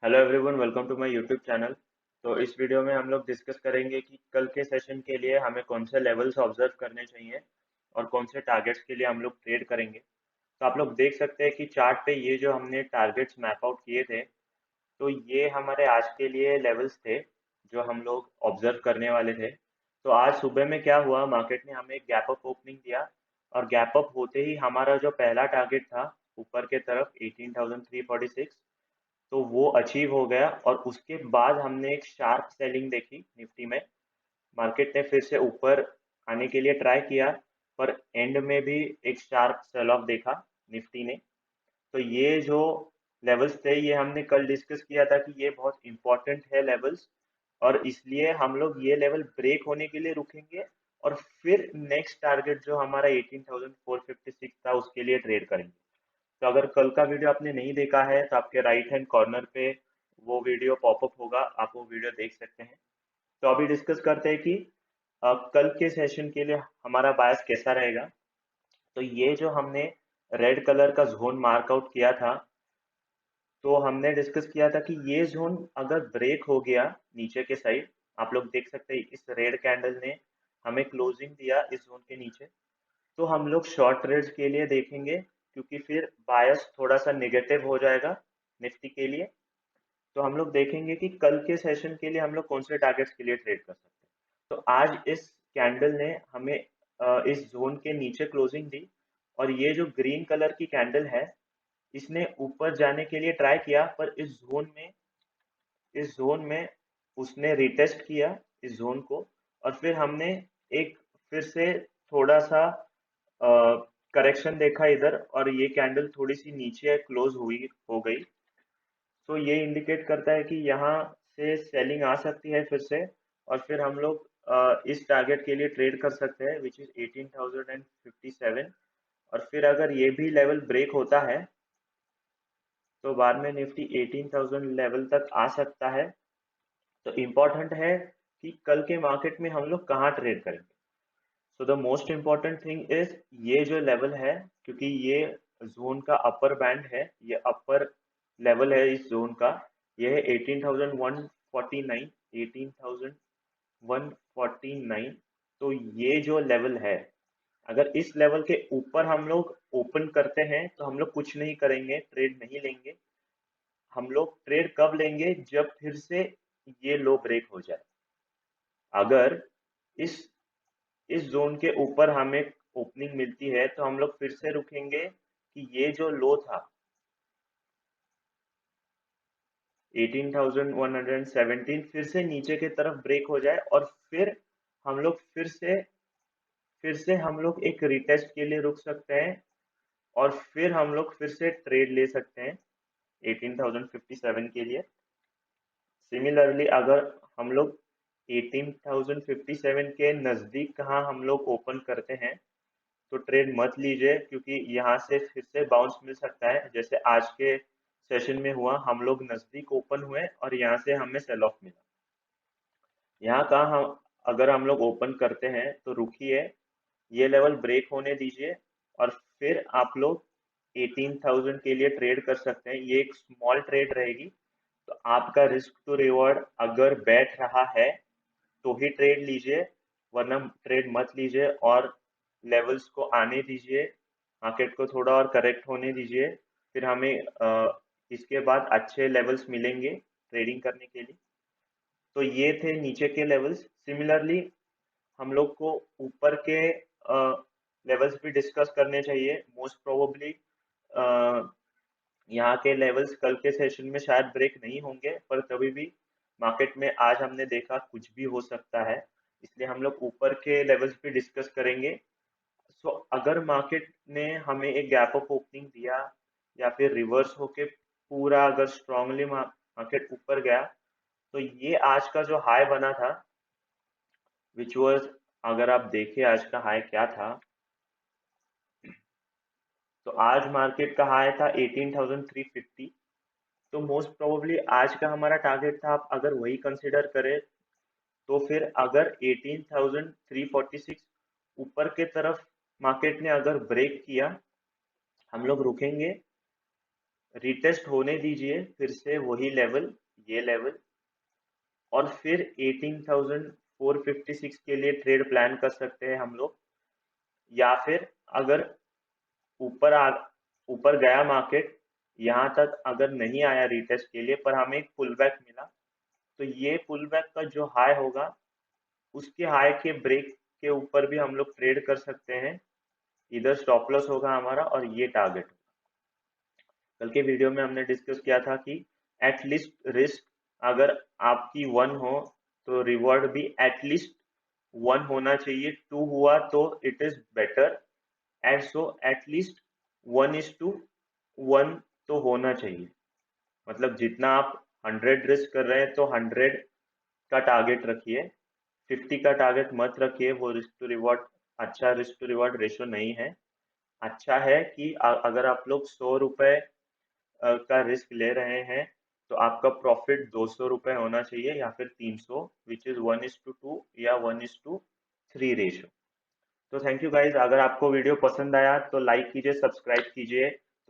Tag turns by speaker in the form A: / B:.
A: Hello everyone, welcome to my YouTube channel. तो इस video में हम लोग डिस्कस करेंगे कि कल के सेशन के लिए हमें कौन से लेवल्स ऑब्जर्व करने चाहिए और कौन से टारगेट्स के लिए हम लोग ट्रेड करेंगे। तो आप लोग देख सकते हैं कि चार्ट पे ये जो हमने टारगेट्स मैप आउट किए थे, तो ये हमारे आज के लिए लेवल्स थे जो हम लोग ऑब्जर्व करने वाले थे। तो आज सुबह में क्या हुआ, मार्केट ने हमें एक गैप अप ओपनिंग दिया और गैप अप होते ही हमारा जो पहला टारगेट था ऊपर के तरफ 18,346, तो वो अचीव हो गया और उसके बाद हमने एक शार्प सेलिंग देखी निफ्टी में। मार्केट ने फिर से ऊपर आने के लिए ट्राई किया, पर एंड में भी एक शार्प सेल ऑफ देखा निफ्टी ने। तो ये जो लेवल्स थे, ये हमने कल डिस्कस किया था कि ये बहुत इंपॉर्टेंट है लेवल्स, और इसलिए हम लोग ये लेवल ब्रेक होने के लिए रुकेंगे और फिर नेक्स्ट टारगेट जो हमारा 18,456 था उसके लिए ट्रेड करेंगे। तो अगर कल का वीडियो आपने नहीं देखा है तो आपके राइट हैंड कॉर्नर पे वो वीडियो पॉपअप होगा, आप वो वीडियो देख सकते हैं। तो अभी डिस्कस करते हैं कि कल के सेशन के लिए हमारा बायस कैसा रहेगा। तो ये जो हमने रेड कलर का जोन मार्क आउट किया था, तो हमने डिस्कस किया था कि ये जोन अगर ब्रेक हो गया नीचे के साइड, आप लोग देख सकते हैं इस रेड कैंडल ने हमें क्लोजिंग दिया इस जोन के नीचे, तो हम लोग शॉर्ट ट्रेड्स के लिए देखेंगे, क्योंकि फिर बायस थोड़ा सा नेगेटिव हो जाएगा निफ्टी के लिए। तो हम लोग देखेंगे कि कल के सेशन के लिए हम लोग कौन से टारगेट्स के लिए ट्रेड कर सकते हैं। तो आज इस कैंडल ने हमें इस जोन के नीचे क्लोजिंग दी, और ये जो ग्रीन कलर की कैंडल है, इसने ऊपर जाने के लिए ट्राई किया, पर इस जोन में उसने रिटेस्ट किया इस जोन को, और फिर हमने एक फिर से थोड़ा सा करेक्शन देखा इधर, और ये कैंडल थोड़ी सी नीचे क्लोज हुई हो गई। तो ये इंडिकेट करता है कि यहाँ से सेलिंग आ सकती है फिर से, और फिर हम लोग इस टारगेट के लिए ट्रेड कर सकते हैं विच इज 18,057। और फिर अगर ये भी लेवल ब्रेक होता है तो बाद में निफ्टी 18,000 लेवल तक आ सकता है। तो इम्पोर्टेंट है कि कल के मार्केट में हम लोग कहाँ ट्रेड करेंगे। So the most important thing is ये जो लेवल है, क्योंकि ये जोन का अपर बैंड है, ये अपर लेवल है इस जोन का, ये है 18,149, 18,149। तो ये जो लेवल है, अगर इस लेवल के ऊपर हम लोग ओपन करते हैं तो हम लोग कुछ नहीं करेंगे, ट्रेड नहीं लेंगे। हम लोग ट्रेड कब लेंगे, जब फिर से ये लो ब्रेक हो जाए। अगर इस इस जोन के ऊपर हमें ओपनिंग मिलती है तो हम लोग फिर से रुकेंगे कि ये जो लो था 18,117 फिर से नीचे की तरफ ब्रेक हो जाए, और फिर हम लोग फिर से हम लोग एक रिटेस्ट के लिए रुक सकते हैं, और फिर हम लोग फिर से ट्रेड ले सकते हैं 18,057 के लिए। सिमिलरली अगर हम लोग 18,057 के नज़दीक कहाँ हम लोग ओपन करते हैं तो ट्रेड मत लीजिए, क्योंकि यहाँ से फिर से बाउंस मिल सकता है, जैसे आज के सेशन में हुआ। हम लोग नज़दीक ओपन हुए और यहाँ से हमें सेल ऑफ मिला। यहाँ का हम अगर हम लोग ओपन करते हैं तो रुकिए, ये लेवल ब्रेक होने दीजिए, और फिर आप लोग 18,000 के लिए ट्रेड कर सकते हैं। ये एक स्मॉल ट्रेड रहेगी, तो आपका रिस्क टू रिवॉर्ड अगर बैठ रहा है तो ही ट्रेड लीजिए, वरना ट्रेड मत लीजिए, और लेवल्स को आने दीजिए, मार्केट को थोड़ा और करेक्ट होने दीजिए। फिर हमें इसके बाद अच्छे लेवल्स मिलेंगे ट्रेडिंग करने के लिए। तो ये थे नीचे के लेवल्स। सिमिलरली हम लोग को ऊपर के लेवल्स भी डिस्कस करने चाहिए। मोस्ट प्रोबेबली यहाँ के लेवल्स कल के सेशन में शायद ब्रेक नहीं होंगे, पर कभी भी मार्केट में आज हमने देखा कुछ भी हो सकता है, इसलिए हम लोग ऊपर के लेवल्स भी डिस्कस करेंगे। सो अगर मार्केट ने हमें एक गैप अप ओपनिंग दिया या फिर रिवर्स होके पूरा अगर स्ट्रांगली मार्केट ऊपर गया, तो ये आज का जो हाई बना था विच वाज, अगर आप देखिए आज का हाई क्या था, तो आज मार्केट का हाई था 18,350। तो मोस्ट प्रोबेबली आज का हमारा टारगेट था, आप अगर वही कंसिडर करें, तो फिर अगर 18,346 ऊपर के तरफ मार्केट ने अगर ब्रेक किया, हम लोग रुकेंगे रिटेस्ट होने दीजिए फिर से वही लेवल, ये लेवल, और फिर 18,456 के लिए ट्रेड प्लान कर सकते हैं हम लोग। या फिर अगर ऊपर आ ऊपर गया मार्केट, यहाँ तक अगर नहीं आया रिटेस्ट के लिए पर हमें एक पुल बैक मिला, तो ये पुल बैक का जो हाई होगा उसके हाई के ब्रेक के ऊपर भी हम लोग ट्रेड कर सकते हैं। इधर स्टॉप लॉस होगा हमारा और ये टारगेट। कल के वीडियो में हमने डिस्कस किया था कि एटलीस्ट रिस्क अगर आपकी 1 हो तो रिवॉर्ड भी एटलीस्ट 1 होना चाहिए। 2 हुआ तो it is better, and so at least 1:1 तो होना चाहिए। मतलब जितना आप 100 रिस्क कर रहे हैं तो 100 का टारगेट रखिए, 50 का टारगेट मत रखिए। वो रिस्क टू रिवॉर्ड अच्छा रिस्क टू रिवॉर्ड रेशो नहीं है। अच्छा है कि अगर आप लोग 100 रुपए का रिस्क ले रहे हैं तो आपका प्रॉफिट 200 रुपए होना चाहिए या फिर 300, विच इज 1:2 या 1:3 रेशो। तो थैंक यू गाइज। अगर आपको वीडियो पसंद आया तो लाइक कीजिए, सब्सक्राइब कीजिए